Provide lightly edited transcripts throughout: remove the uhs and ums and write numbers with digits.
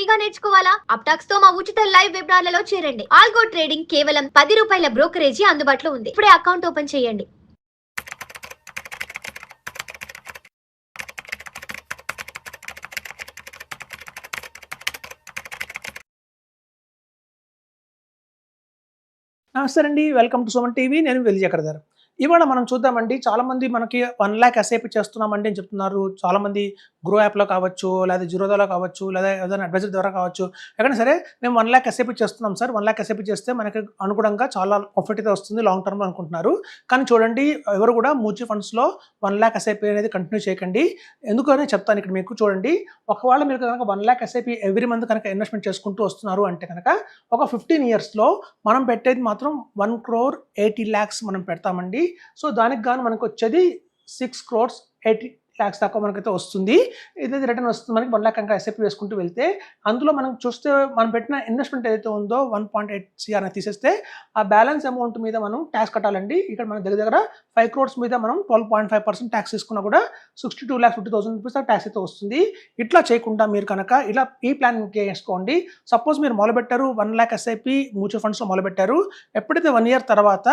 ఫ్రీగా నేర్చుకోవాలా? అప్టాక్స్ తో మా ఉచిత లైవ్ వెబినార్లలో చేరండి. ఆల్గో ట్రేడింగ్ కేవలం ₹10 బ్రోకరేజీ అందుబాటులో ఉంది. ఇప్పుడే అకౌంట్ ఓపెన్ చేయండి. నమస్తే అండి, వెల్కమ్ టు సుమన్ టీవీ. నేను వెలిజేకర్దార్. ఇవాళ మనం చూద్దామండి, చాలామంది మనకి 1,00,000 ఎస్ఐపి చేస్తున్నామండి అని చెప్తున్నారు. చాలామంది గ్రో యాప్లో కావచ్చు, లేదా జిరోదాలో కావచ్చు, లేదా ఏదైనా అడ్వైజర్ ద్వారా కావచ్చు, ఎక్కడైనా సరే మేము 1,00,000 ఎస్ఐపి చేస్తున్నాం సార్, 1,00,000 ఎస్ఐపి చేస్తే మనకి అనుగుణంగా చాలా ప్రాఫిట్ అయితే వస్తుంది లాంగ్ టర్మ్లో అనుకుంటున్నారు. కానీ చూడండి, ఎవరు కూడా మ్యూచువల్ ఫండ్స్లో 1,00,000 ఎస్ఐపి అనేది కంటిన్యూ చేయకండి. ఎందుకనే చెప్తాను ఇక్కడ మీకు. చూడండి, ఒకవేళ మీరు కనుక 1,00,000 ఎస్ఐపి ఎవ్రీ మంత్ కనుక ఇన్వెస్ట్మెంట్ చేసుకుంటూ వస్తున్నారు అంటే కనుక ఒక 15 ఇయర్స్లో మనం పెట్టేది మాత్రం 1,80,00,000 మనం పెడతామండి. సో దానికి గాను మనకు వచ్చేది 6,80,00,000 దాకా మనకైతే వస్తుంది. ఇదైతే రిటర్న్ వస్తుంది మనకి 1,00,000 కనుక ఎస్ఐపి వేసుకుంటూ వెళ్తే. అందులో మనం చూస్తే మనం పెట్టిన ఇన్వెస్ట్మెంట్ ఏదైతే ఉందో 1.8 CR అని తీసేస్తే ఆ బ్యాలెన్స్ అమౌంట్ మీద మనం ట్యాక్స్ కట్టాలండి. ఇక్కడ మన దగ్గర 5 crores మీద మనం 12.5% ట్యాక్స్ తీసుకున్నా కూడా 62,50,000 రూపీస్ ట్యాక్స్ అయితే వస్తుంది. ఇట్లా చేయకుండా మీరు కనుక ఇలా ఈ ప్లాన్ చేసుకోండి. సపోజ్ మీరు మొదలుపెట్టారు 1,00,000 ఎస్ఐపి మ్యూచువల్ ఫండ్స్లో మొదలుపెట్టారు. ఎప్పుడైతే 1 year తర్వాత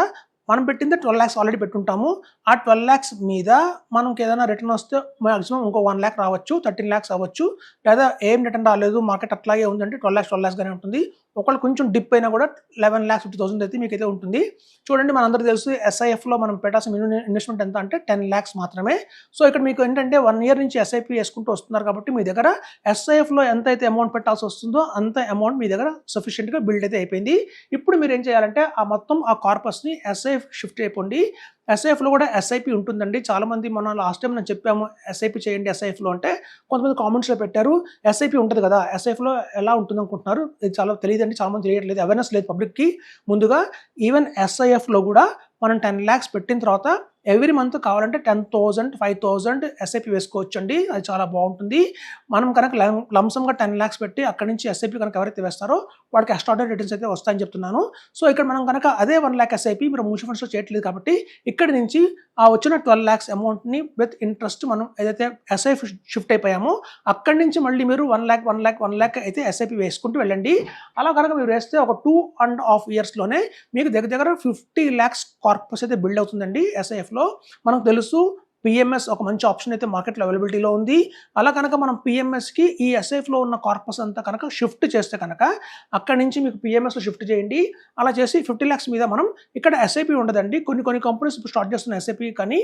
మనం పెట్టింది 12 lakhs ఆల్రెడీ పెట్టుంటాము. ఆ 12 lakhs మీద మనకి ఏదైనా రిటర్న్ వస్తే మాక్సిమం ఇంకో 1 lakh రావచ్చు, 13 lakhs అవ్వచ్చు. లేదా ఏం రిటర్న్ రాలేదు, మార్కెట్ అట్లాగే ఉందంటే 12 lakhs గానే ఉంటుంది. ఒకళ్ళు కొంచెం డిప్ అయినా కూడా 11,50,000 అయితే మీకైతే ఉంటుంది. చూడండి, మనందరికీ తెలుసు ఎస్ఐఎఫ్లో మనం పెట్టాల్సిన మినిమం ఇన్వెస్ట్మెంట్ ఎంత అంటే 10 lakhs మాత్రమే. సో ఇక్కడ మీకు ఏంటంటే 1 year నుంచి ఎస్ఐపి వేసుకుంటూ వస్తున్నారు కాబట్టి మీ దగ్గర ఎస్ఐఎఫ్లో ఎంత అయితే అమౌంట్ పెట్టాల్సి వస్తుందో అంత అమౌంట్ మీ దగ్గర సఫిషియెంట్గా బిల్డ్ అయితే అయిపోయింది. ఇప్పుడు మీరు ఏం చేయాలంటే ఆ మొత్తం ఆ కార్పస్ని ఎస్ఐఎఫ్ షిఫ్ట్ అయిపోండి. ఎస్ఐఎఫ్లో కూడా ఎస్ఐపి ఉంటుందండి. చాలామంది మనం లాస్ట్ టైం నేను చెప్పాము ఎస్ఐపి చేయండి ఎస్ఐఎఫ్లో అంటే కొంతమంది కామెంట్స్లో పెట్టారు ఎస్ఐపి ఉంటుంది కదా, ఎస్ఐఎఫ్లో ఎలా ఉంటుంది అనుకుంటున్నారు. ఇది చాలా తెలియదండి, చాలామంది తెలియట్లేదు, అవేర్నెస్ లేదు పబ్లిక్కి. ముందుగా ఈవెన్ ఎస్ఐఎఫ్లో కూడా మనం 10 lakhs పెట్టిన తర్వాత ఎవ్రీ మంత్ కావాలంటే 10,000, 5,000 ఎస్ఐపి వేసుకోవచ్చు అండి. అది చాలా బాగుంటుంది. మనం కనుక లంసంగా 10 lakhs పెట్టి అక్కడి నుంచి ఎస్ఐపి కనుక ఎవరైతే వేస్తారో వాడికి ఎక్స్ట్రాడనరీ రిటర్న్స్ అయితే వస్తాయని చెప్తున్నాను. సో ఇక్కడ మనం కనుక అదే 1,00,000 ఎస్ఐపి మీరు మ్యూచువల్ ఫండ్స్లో చేయట్లేదు కాబట్టి ఇక్కడి నుంచి ఆ వచ్చిన 12 lakhs అమౌంట్ని విత్ ఇంట్రెస్ట్ మనం ఏదైతే ఎస్ఐపి షిఫ్ట్ అయిపోయామో అక్కడి నుంచి మళ్ళీ మీరు 1 lakh అయితే ఎస్ఐపి వేసుకుంటూ వెళ్ళండి. అలా కనుక మీరు వేస్తే ఒక 2.5 yearsలోనే మీకు దగ్గర 50 lakhs కార్పస్ అయితే బిల్డ్ అవుతుందండి. ఎస్ఐఎఫ్లో మనకు తెలుసు పిఎంఎస్ ఒక మంచి ఆప్షన్ అయితే మార్కెట్లో అవైలబిలిటీలో ఉంది. అలా కనుక మనం పిఎంఎస్కి ఈ ఎస్ఐఎఫ్లో ఉన్న కార్పస్ అంతా కనుక షిఫ్ట్ చేస్తే కనుక అక్కడి నుంచి మీకు పిఎంఎస్లో షిఫ్ట్ చేయండి. అలా చేసి 50 lakhs మీద మనం ఇక్కడ ఎస్ఐపి ఉండదండి. కొన్ని కంపెనీస్ ఇప్పుడు స్టార్ట్ చేస్తున్న ఎస్ఐపి కానీ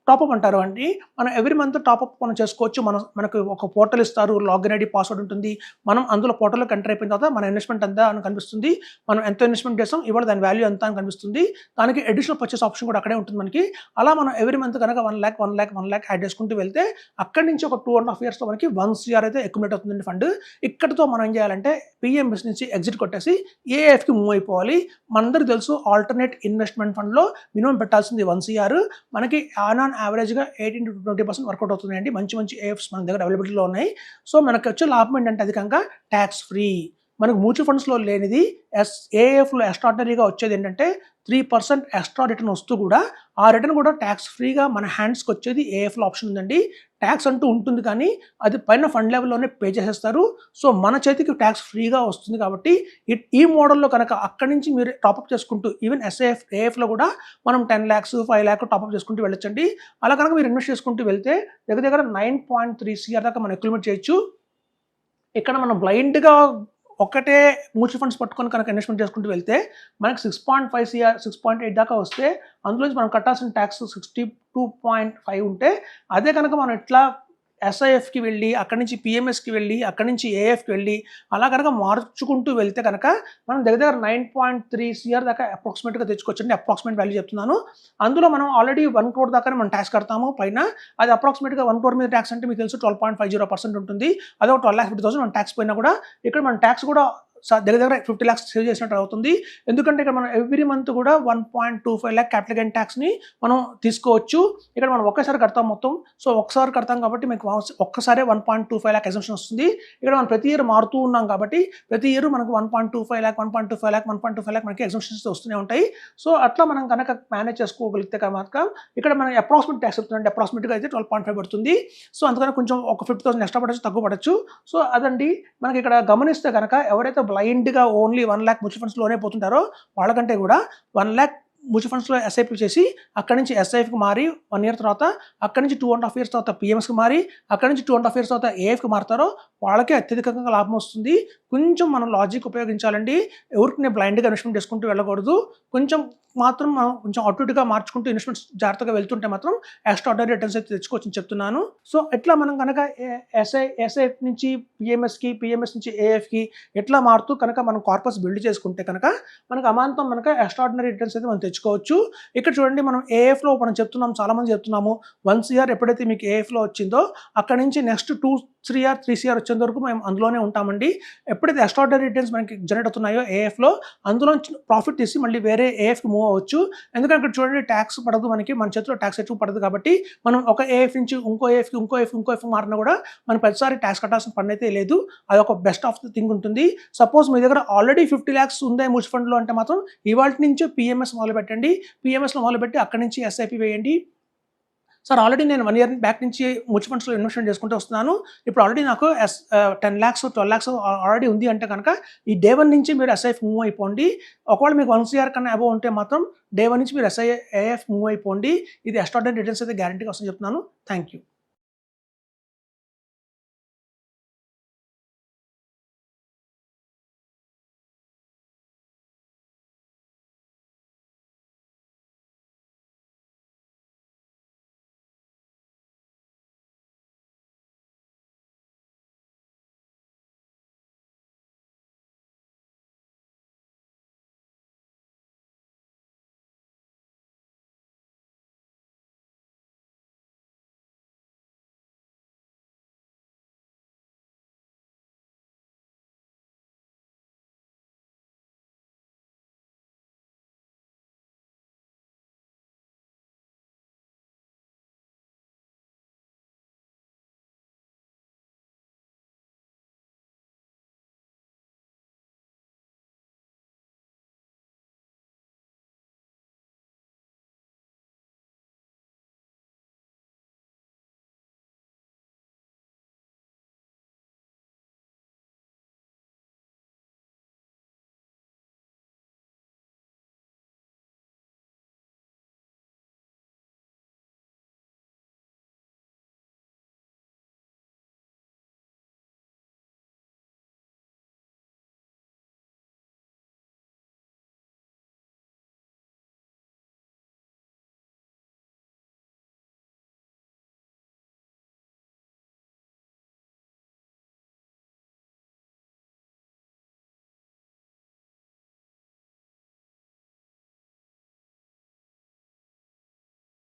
టాప్అప్ అంటారు అండి. మనం ఎవ్రీ మంత్ టాప్అప్ మనం చేసుకోవచ్చు. మనకు ఒక పోర్టల్ ఇస్తారు, లాగిన్ ఐడి పాస్వర్డ్ ఉంటుంది. మనం అందులో పోర్టల్లోకి ఎంటర్ అయిపోయిన తర్వాత మన ఇన్వెస్ట్మెంట్ ఎంత అని కనిపిస్తుంది. మనం ఎంత ఇన్వెస్ట్మెంట్ చేస్తాం, ఇవాళ దాని వాల్యూ ఎంత అని కనిపిస్తుంది. దానికి అడిషనల్ పర్చేస్ ఆప్షన్ కూడా అక్కడే ఉంటుంది మనకి. అలా మనం ఎవ్రీ మంత్ కనుక 1 lakh యాడ్ చేసుకుంటూ వెళ్తే అక్కడి నుంచి ఒక 2.5 yearsలో మనకి 1 CR అయితే అక్యుములేట్ అవుతుందండి ఫండ్. ఇక్కడతో మనం ఏం చేయాలంటే పిఎంఎస్ నుంచి ఎగ్జిట్ కొట్టేసి ఏఎఫ్కి మూవ్ అయిపోవాలి. మనందరికీ తెలుసు ఆల్టర్నేట్ ఇన్వెస్ట్మెంట్ ఫండ్లో మినిమం పెట్టాల్సింది 1 CR. మనకి ఆన్ యావరేజ్గా 18 to 20% వర్కౌట్ అవుతున్నాయండి. మంచి ఏఎఫ్స్ మన దగ్గర అవైలబిలిటీలో ఉన్నాయి. సో మనకు వచ్చే లాభం ఏంటంటే అధికంగా ట్యాక్స్ ఫ్రీ. మనకు మ్యూచువల్ ఫండ్స్లో లేనిది ఏఎఫ్లో ఎక్స్ట్రాడినరీగా వచ్చేది ఏంటంటే 3% ఎక్స్ట్రా రిటర్న్ వస్తూ కూడా ఆ రిటర్న్ కూడా ట్యాక్స్ ఫ్రీగా మన హ్యాండ్స్కి వచ్చేది ఏఎఫ్లో ఆప్షన్ ఉందండి. ట్యాక్స్ అంటూ ఉంటుంది కానీ అది పైన ఫండ్ లెవెల్లోనే పే చేసేస్తారు. సో మన చేతికి ట్యాక్స్ ఫ్రీగా వస్తుంది కాబట్టి ఈ మోడల్లో కనుక అక్కడి నుంచి మీరు టాప్అప్ చేసుకుంటూ ఈవెన్ ఏఎఫ్లో కూడా మనం 10 lakhs, 5 lakh టాప్అప్ చేసుకుంటూ వెళ్ళొచ్చండి. అలా కనుక మీరు ఇన్వెస్ట్ చేసుకుంటూ వెళ్తే దగ్గర 9.3 CR దాకా మనం అక్యుములేట్ చేయొచ్చు. ఇక్కడ మనం బ్లైండ్గా ఒకటే మ్యూచువల్ ఫండ్స్ పట్టుకొని కనుక ఇన్వెస్ట్మెంట్ చేసుకుంటూ వెళ్తే మనకి 6.5 CR, 6.8 దాకా వస్తే అందులో మనం కట్టాల్సిన ట్యాక్స్ 62.5 ఉంటే అదే కనుక మనం ఇట్లా ఎస్ఐఎఫ్కి వెళ్ళి అక్కడి నుంచి పిఎంఎస్కి వెళ్ళి అక్కడి నుంచి ఏఎఫ్కి వెళ్ళి అలా కనుక మార్చుకుంటూ వెళ్తే కనుక మనం దగ్గర 9.3 CR దాకా అప్రాక్సిమేట్గా తెచ్చుకోవచ్చండి. అప్రాక్సిమేట్ వాల్యూ చెప్తున్నాను. అందులో మనం ఆల్రెడీ 1 crore దాకా మనం ట్యాక్స్ కడతాము పైన. అది అప్రాక్సిమేట్గా 1 crore మీద ట్యాక్స్ అంటే మీకు తెలుసు 12.50% ఉంటుంది. అదే 12,50,000 మనం ట్యాక్స్ పోయినా కూడా ఇక్కడ మన ట్యాక్స్ కూడా దగ్గర దగ్గర 50 lakhs సేవ్ చేసినట్టు అవుతుంది. ఎందుకంటే ఇక్కడ మనం ఎవ్రీ మంత్ కూడా 1.25 lakh క్యాపిటల్ గెయిన్ ట్యాక్స్ని మనం తీసుకోవచ్చు. ఇక్కడ మనం ఒక్కసారి కడతాం మొత్తం. సో ఒక్కసారి కడతాం కాబట్టి మీకు ఒక్కసారి 1.25 lakh ఎగ్జంప్షన్ వస్తుంది. ఇక్కడ మనం ప్రతి ఇయర్ మారుతూ ఉన్నాం కాబట్టి ప్రతి ఇయర్ మనకు 1.25 lakh 1.25 lakh 1.25 lakh మనకి ఎగ్జంప్షన్స్ వస్తూనే ఉంటాయి. సో అట్లా మనం కనుక మేనేజ్ చేసుకోగలిగితే కనుక ఇక్కడ మనం అప్రాక్సిమేట్ ట్యాక్స్ చెప్తుందంటే అప్రాక్సిమేట్గా అయితే 12.5 పడుతుంది. సో అందుకని కొంచెం ఒక 50,000 ఎక్స్ట్రా పడచ్చు, తక్కువ పడచ్చు. సో అదండి మనకి ఇక్కడ గమనిస్తే కనుక ఎవరైతే బ్లైండ్గా ఓన్లీ 1 lakh మ్యూచువల్ ఫండ్స్లోనే పోతుంటారో వాళ్ళకంటే కూడా 1 lakh మ్యూచువల్ ఫండ్స్లో ఎస్ఐపి చేసి అక్కడి నుంచి ఎస్ఐఎఫ్కి మారి 1 year తర్వాత అక్కడి నుంచి 2.5 years తర్వాత పిఎంఎస్కి మారి అక్కడి నుంచి 2.5 years తర్వాత ఏఎఫ్కి మారుతారో వాళ్ళకే అత్యధికంగా లాభం వస్తుంది. కొంచెం మనం లాజిక్ ఉపయోగించాలండి. ఎవరికి బ్లైండ్గా ఇన్వెస్ట్మెంట్ చేసుకుంటూ వెళ్ళకూడదు. కొంచెం మాత్రం మనం కొంచెం అటుగా మార్చుకుంటూ ఇన్వెస్ట్మెంట్స్ జాగ్రత్తగా వెళ్తుంటే మాత్రం ఎక్స్ట్రాడనరీ రిటర్న్స్ అయితే తెచ్చుకోవచ్చని చెప్తున్నాను. సో ఎట్లా మనం కనుక ఎస్ఐఎఫ్ నుంచి పిఎంఎస్కి, పిఎంఎస్ నుంచి ఏఎఫ్కి ఎట్లా మారుతూ కనుక మనం కార్పస్ బిల్డ్ చేసుకుంటే కనుక మనకు అమాంతం మనక ఎక్స్ట్రాడనరీ రిటర్న్స్ అయితే మనం తెచ్చుకోవచ్చు. ఇక్కడ చూడండి మనం ఏఎఫ్లో మనం చెప్తున్నాం, చాలామంది చెప్తున్నాము 1 CR ఎప్పుడైతే మీకు ఏఎఫ్లో వచ్చిందో అక్కడ నుంచి నెక్స్ట్ 2 CR 3 CR వచ్చేంత వరకు మేము అందులోనే ఉంటామండి. ఎప్పుడైతే ఎక్స్ట్రాడనరీ రిటర్న్స్ మనకి జనరేట్ అవుతున్నాయో ఏఎఫ్లో అందులో ప్రాఫిట్ తీసి మళ్ళీ వేరే ఏఎఫ్కి మూవ్ అవ్వచ్చు. ఎందుకంటే ఇక్కడ చూడండి ట్యాక్స్ పడదు, మనకి మన చేతిలో ట్యాక్స్ ఎక్కువ పడదు కాబట్టి మనం ఒక ఏఎఫ్ నుంచి ఇంకో ఏఎఫ్కి మారినా కూడా మనం ప్రతిసారి ట్యాక్స్ కట్టాల్సిన పని అయితే లేదు. అది ఒక బెస్ట్ ఆఫ్ ది థింగ్ ఉంటుంది. సపోజ్ మీ దగ్గర ఆల్రెడీ 50 lakhs ఉందే మ్యూచువల్ ఫండ్లో అంటే మాత్రం ఇవాళ నుంచి పిఎంఎస్ మొదలు పెట్టండి. పిఎంఎస్లో మొదలుపెట్టి అక్కడి నుంచి ఎస్ఐపి వేయండి. సార్ ఆల్రెడీ నేను 1 year బ్యాక్ నుంచి మ్యూచువల్ ఫండ్స్లో ఇన్వెస్ట్మెంట్ చేసుకుంటూ వస్తున్నాను. ఇప్పుడు ఆల్రెడీ నాకు 10 lakhs 12 lakhs ఆల్రెడీ ఉంది అంటే కనుక ఈ డే 1 నుంచి మీరు ఎస్ఐఎఫ్ మూవ్ అయిపోండి. ఒకవేళ మీకు 1 CR కన్నా అబోవ్ ఉంటే మాత్రం డే 1 నుంచి మీరు ఏఎఫ్ మూవ్ అయిపోండి. ఇది ఎక్స్ట్రాడనరీ రిటర్న్స్ అయితే గ్యారంటీగా వస్తుందని చెప్తున్నాను. Thank you.